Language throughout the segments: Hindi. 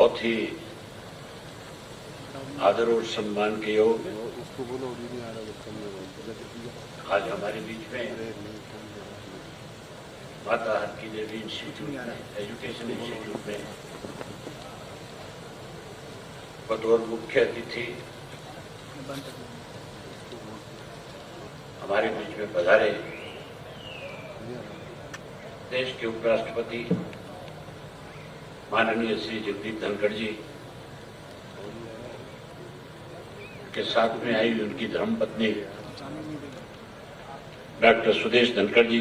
बहुत ही आदर और सम्मान के योग आज हमारे बीच में माता हर की देवी इंस्टीट्यूट एजुकेशन इंस्टीट्यूट में बतौर मुख्य अतिथि हमारे बीच में पधारे देश के उपराष्ट्रपति माननीय श्री जगदीप धनखड़ जी के साथ में आई उनकी धर्मपत्नी डॉक्टर सुदेश धनखड़ जी,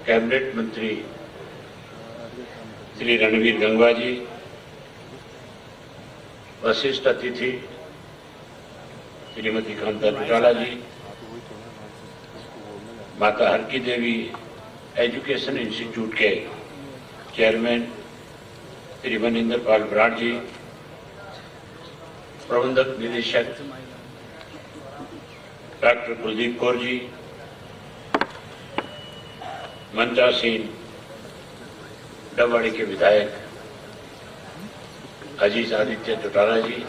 कैबिनेट मंत्री श्री रणवीर गंगवा जी, वरिष्ठ अतिथि श्रीमती कांता चौटाला जी, माता हर की देवी एजुकेशन इंस्टीट्यूट के चेयरमैन श्री मनिंदर पाल बराड़ जी, प्रबंधक निदेशक डॉक्टर कुलदीप कौर जी, मंत्रासीन डबवाड़ी के विधायक अजीज आदित्य चौटाला जी,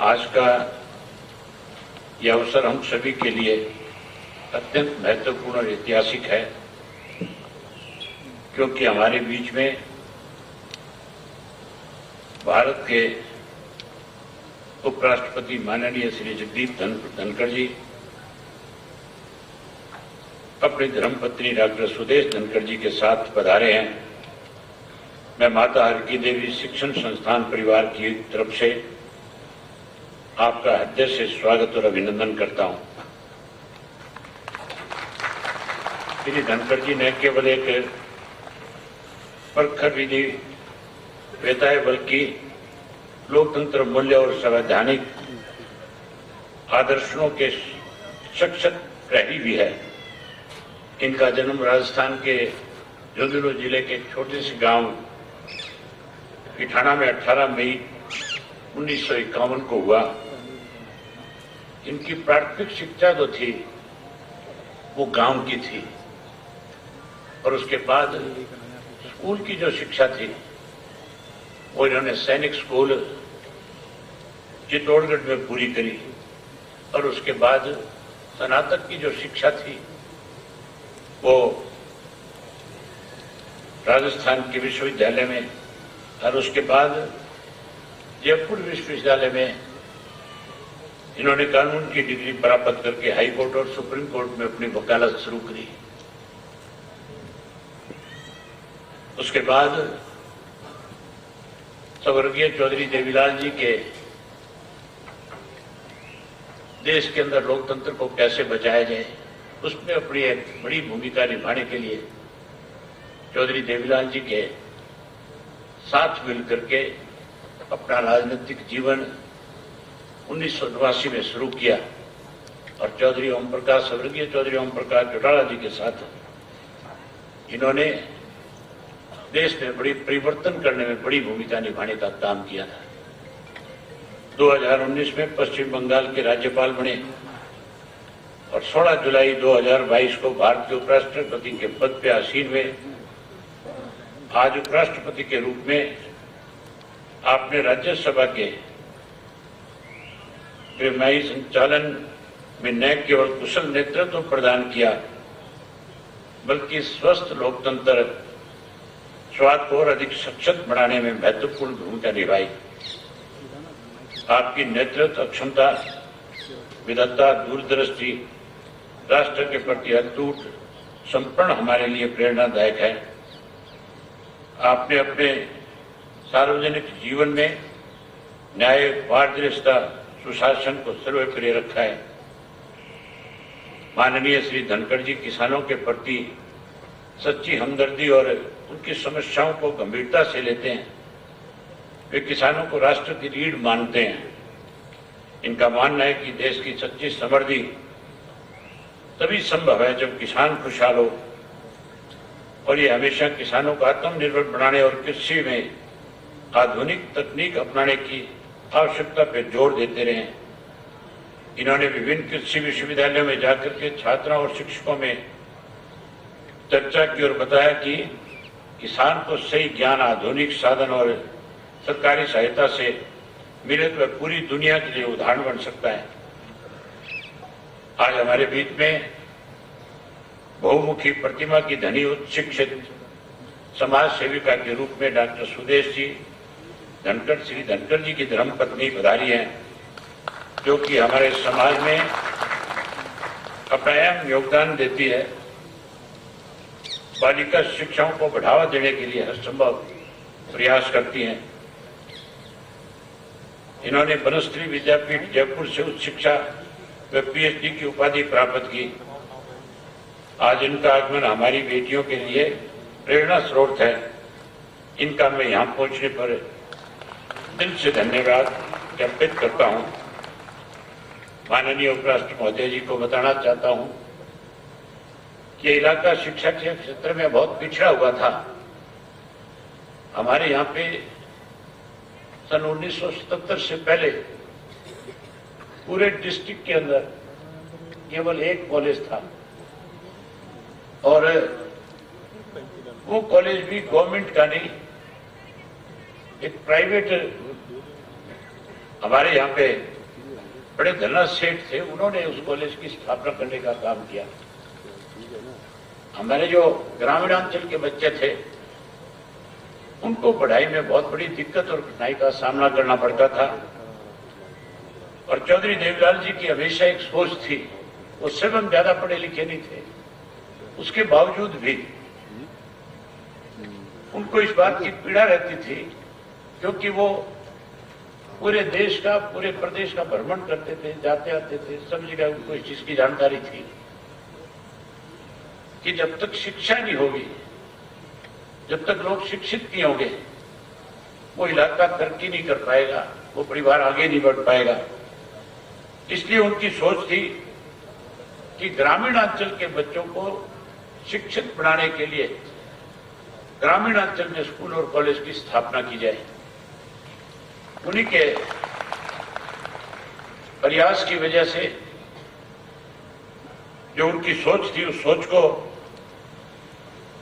आज का यह अवसर हम सभी के लिए अत्यंत महत्वपूर्ण और ऐतिहासिक है, क्योंकि हमारे बीच में भारत के उपराष्ट्रपति माननीय श्री जगदीप धनखड़ जी अपनी धर्मपत्नी डॉक्टर सुदेश धनखड़ जी के साथ पधारे हैं। मैं माता हर की देवी शिक्षण संस्थान परिवार की तरफ से आपका हृदय से स्वागत और अभिनंदन करता हूं। श्री धनखड़ जी ने केवल एक प्रखर विधि वेता है, बल्कि लोकतंत्र मूल्य और संवैधानिक आदर्शों के सशक्त प्रहरी भी है। इनका जन्म राजस्थान के झुंझुनू जिले के छोटे से गांव इठाना में 18 मई 1951 को हुआ। इनकी प्राथमिक शिक्षा जो थी वो गांव की थी और उसके बाद स्कूल की जो शिक्षा थी वो इन्होंने सैनिक स्कूल चित्तौड़गढ़ में पूरी करी और उसके बाद स्नातक की जो शिक्षा थी वो राजस्थान के विश्वविद्यालय में और उसके बाद जयपुर विश्वविद्यालय में इन्होंने कानून की डिग्री प्राप्त करके हाई कोर्ट और सुप्रीम कोर्ट में अपनी वकालत शुरू करी। उसके बाद स्वर्गीय चौधरी देवीलाल जी के देश के अंदर लोकतंत्र को कैसे बचाया जाए उसमें अपनी एक बड़ी भूमिका निभाने के लिए चौधरी देवीलाल जी के साथ मिलकर के अपना राजनीतिक जीवन 1989 में शुरू किया और स्वर्गीय चौधरी ओम प्रकाश चौटाला जी के साथ इन्होंने देश में बड़ी परिवर्तन करने में बड़ी भूमिका निभाने का काम किया था। 2019 में पश्चिम बंगाल के राज्यपाल बने और 16 जुलाई 2022 को भारत के उपराष्ट्रपति के पद पे आसीन हुए। आज उपराष्ट्रपति के रूप में आपने राज्यसभा के कार्यवाही संचालन में न केवल कुशल नेतृत्व प्रदान किया बल्कि स्वस्थ लोकतंत्र स्वाद को और अधिक सशक्त बनाने में महत्वपूर्ण भूमिका निभाई। आपकी नेतृत्व क्षमता, विदग्धता, दूरदृष्टि राष्ट्र के प्रति अटूट समर्पण हमारे लिए प्रेरणादायक है। आपने अपने सार्वजनिक जीवन में न्याय, पारदर्शिता, सुशासन को सर्वोपरि रखा है। माननीय श्री धनखड़ जी किसानों के प्रति सच्ची हमदर्दी और उनकी समस्याओं को गंभीरता से लेते हैं। वे किसानों को राष्ट्र की रीढ़ मानते हैं। इनका मानना है कि देश की सच्ची समृद्धि तभी संभव है जब किसान खुशहाल हो और ये हमेशा किसानों को आत्मनिर्भर बनाने और कृषि में आधुनिक तकनीक अपनाने की आवश्यकता पर जोर देते रहे। इन्होंने विभिन्न कृषि विश्वविद्यालयों में जाकर के छात्रों और शिक्षकों में चर्चा की और बताया कि किसान को सही ज्ञान, आधुनिक साधन और सरकारी सहायता से मिले तो वह पूरी दुनिया के लिए उदाहरण बन सकता है। आज हमारे बीच में बहुमुखी प्रतिमा की धनी उच्च शिक्षित समाज सेविका के रूप में डॉक्टर सुदेश जी धनखड़, श्री धनखड़ जी की धर्मपत्नी पधारी हैं, जो कि हमारे समाज में अपना अहम योगदान देती है। बालिका शिक्षाओं को बढ़ावा देने के लिए हर संभव प्रयास करती हैं। इन्होंने बनस्त्री विद्यापीठ जयपुर से उच्च शिक्षा व पीएचडी की उपाधि प्राप्त की। आज इनका आगमन हमारी बेटियों के लिए प्रेरणा स्रोत है। इनका मैं यहाँ पहुंचने पर दिल से धन्यवाद ज्ञापित करता हूँ। माननीय उपराष्ट्रपति महोदय जी को बताना चाहता हूँ कि इलाका शिक्षा के क्षेत्र में बहुत पिछड़ा हुआ था। हमारे यहाँ पे सन 1977 से पहले पूरे डिस्ट्रिक्ट के अंदर केवल एक कॉलेज था और वो कॉलेज भी गवर्नमेंट का नहीं, एक प्राइवेट, हमारे यहाँ पे बड़े धनराज सेठ थे, उन्होंने उस कॉलेज की स्थापना करने का काम किया। हमारे जो ग्रामीणांचल के बच्चे थे उनको पढ़ाई में बहुत बड़ी दिक्कत और कठिनाई का सामना करना पड़ता था और चौधरी देवीलाल जी की हमेशा एक सोच थी, उससे हम ज्यादा पढ़े लिखे नहीं थे, उसके बावजूद भी उनको इस बात की पीड़ा रहती थी, क्योंकि वो पूरे देश का, पूरे प्रदेश का भ्रमण करते थे, जाते आते थे, सब जगह उनको इस चीज की जानकारी थी कि जब तक शिक्षा नहीं होगी, जब तक लोग शिक्षित नहीं होंगे, वो इलाका तरक्की नहीं कर पाएगा, वो परिवार आगे नहीं बढ़ पाएगा। इसलिए उनकी सोच थी कि ग्रामीणांचल के बच्चों को शिक्षित बनाने के लिए ग्रामीणांचल में स्कूल और कॉलेज की स्थापना की जाए। उन्हीं के प्रयास की वजह से जो उनकी सोच थी, उस सोच को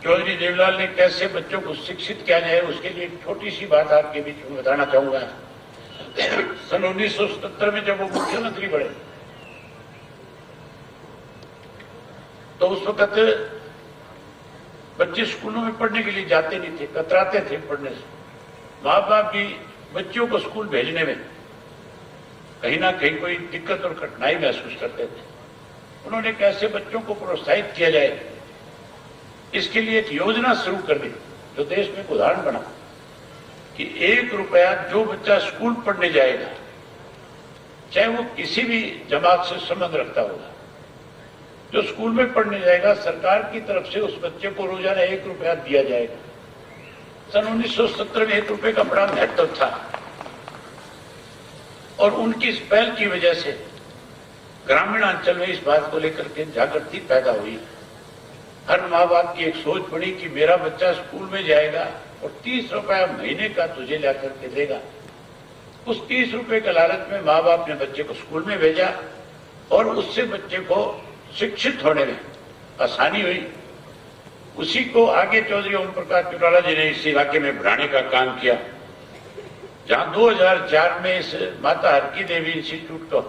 चौधरी देवीलाल ने कैसे बच्चों को शिक्षित किया जाए, उसके लिए एक छोटी सी बात आपके बीच में बताना चाहूंगा। सन 1977 में जब वो मुख्यमंत्री बने तो उस वक्त बच्चे स्कूलों में पढ़ने के लिए जाते नहीं थे, कतराते थे पढ़ने से। माँ बाप भी बच्चों को स्कूल भेजने में कहीं ना कहीं कोई दिक्कत और कठिनाई महसूस करते थे। उन्होंने कैसे बच्चों को प्रोत्साहित किया जाए, इसके लिए एक योजना शुरू कर दी जो देश में एक उदाहरण बना कि 1 रुपया जो बच्चा स्कूल पढ़ने जाएगा, चाहे वो किसी भी जमात से संबंध रखता होगा, जो स्कूल में पढ़ने जाएगा, सरकार की तरफ से उस बच्चे को रोजाना 1 रुपया दिया जाएगा। सन 1970 में 1 रुपये का बड़ा महत्व था और उनकी इस पहल की वजह से ग्रामीणांचल में इस बात को लेकर के जागृति पैदा हुई। हर माँ बाप की एक सोच बनी कि मेरा बच्चा स्कूल में जाएगा और 30 रुपया महीने का तुझे ला करके देगा। उस 30 रुपये के लालच में माँ बाप ने बच्चे को स्कूल में भेजा और उससे बच्चे को शिक्षित होने में आसानी हुई। उसी को आगे चौधरी ओम प्रकाश चौटाला जी ने इस इलाके में बढ़ाने का काम किया, जहां 2004 में इस माता हरकी देवी इंस्टीट्यूट को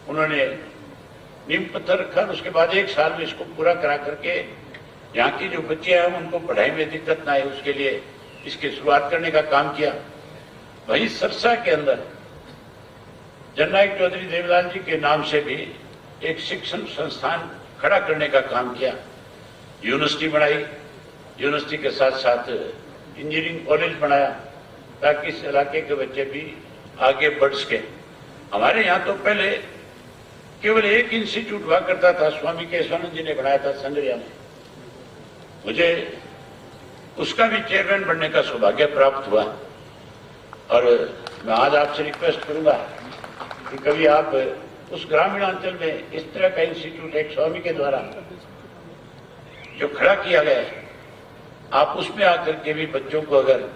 उन्होंने नींव पत्थर रखा। उसके बाद 1 साल में इसको पूरा करा करके यहाँ की जो बच्चे हैं उनको पढ़ाई में दिक्कत ना आए, उसके लिए इसकी शुरुआत करने का काम किया। वहीं सरसा के अंदर जननायक चौधरी देवीलाल जी के नाम से भी एक शिक्षण संस्थान खड़ा करने का काम किया। यूनिवर्सिटी बनाई, यूनिवर्सिटी के साथ साथ इंजीनियरिंग कॉलेज बनाया ताकि इस इलाके के बच्चे भी आगे बढ़ सके। हमारे यहाँ तो पहले केवल एक इंस्टीट्यूट हुआ करता था, स्वामी केशवानंद जी ने बनाया था संगरिया में। मुझे उसका भी चेयरमैन बनने का सौभाग्य प्राप्त हुआ और मैं आज आपसे रिक्वेस्ट करूंगा कि कभी आप उस ग्रामीणांचल में इस तरह का इंस्टीट्यूट एक स्वामी के द्वारा जो खड़ा किया गया है, आप उसमें आकर के भी बच्चों को अगर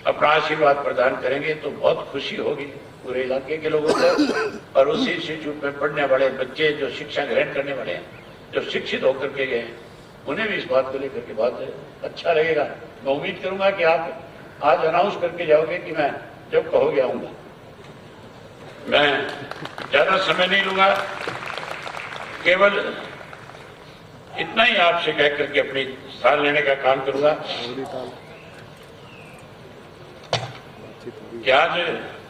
अपना आशीर्वाद प्रदान करेंगे तो बहुत खुशी होगी पूरे इलाके के लोगों को। और उसी इंस्टीट्यूट में पढ़ने वाले बच्चे जो शिक्षा ग्रहण करने वाले हैं, जो शिक्षित होकर के गए हैं, उन्हें भी इस बात को लेकर के बहुत अच्छा लगेगा। मैं उम्मीद करूंगा कि आप आज अनाउंस करके जाओगे कि मैं जब कहोगे आऊंगा। मैं ज्यादा समय नहीं लूंगा, केवल इतना ही आपसे कह करके अपनी स्थान लेने का काम करूंगा कि आज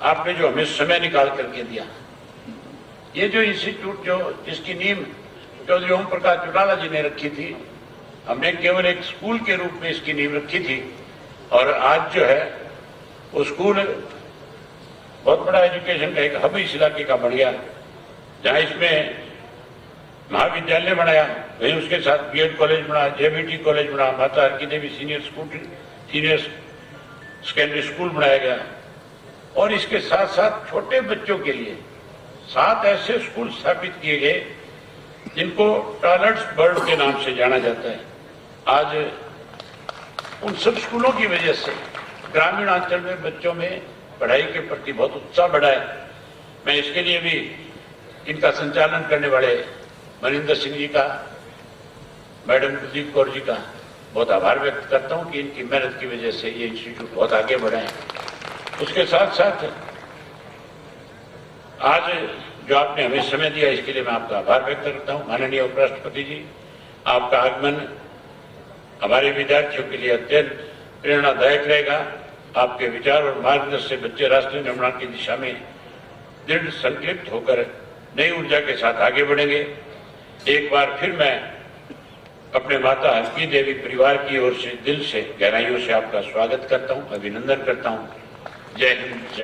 आपने जो हमें समय निकाल करके दिया, ये जो इंस्टीट्यूट जो जिसकी नींव चौधरी ओम प्रकाश चौटाला जी ने रखी थी, हमने केवल एक स्कूल के रूप में इसकी नींव रखी थी और आज जो है वो स्कूल बहुत बड़ा एजुकेशन का एक हब इस इलाके का बन गया, जहां इसमें महाविद्यालय बनाया, वहीं उसके साथ बीएड कॉलेज बना, जेबीटी कॉलेज बना, माता हरकी देवी सीनियर सेकेंडरी स्कूल बनाया गया और इसके साथ साथ छोटे बच्चों के लिए 7 ऐसे स्कूल स्थापित किए गए जिनको टॉयलेट्स बर्ड के नाम से जाना जाता है। आज उन सब स्कूलों की वजह से ग्रामीण अंचल में बच्चों में पढ़ाई के प्रति बहुत उत्साह बढ़ा है। मैं इसके लिए भी इनका संचालन करने वाले मनिंदर सिंह जी का, मैडम कुलदीप कौर जी का बहुत आभार व्यक्त करता हूं कि इनकी मेहनत की वजह से ये इंस्टीट्यूट बहुत आगे बढ़े हैं। उसके साथ साथ आज जो आपने हमें समय दिया, इसके लिए मैं आपका आभार व्यक्त करता हूं। माननीय उपराष्ट्रपति जी, आपका आगमन हमारे विद्यार्थियों के लिए अत्यंत प्रेरणादायक रहेगा। आपके विचार और मार्गदर्शन से बच्चे राष्ट्र निर्माण की दिशा में दृढ़ संकल्पित होकर नई ऊर्जा के साथ आगे बढ़ेंगे। एक बार फिर मैं अपने माता हरकी देवी परिवार की ओर से दिल से गहराइयों से आपका स्वागत करता हूं, अभिनंदन करता हूं। जय हिंद।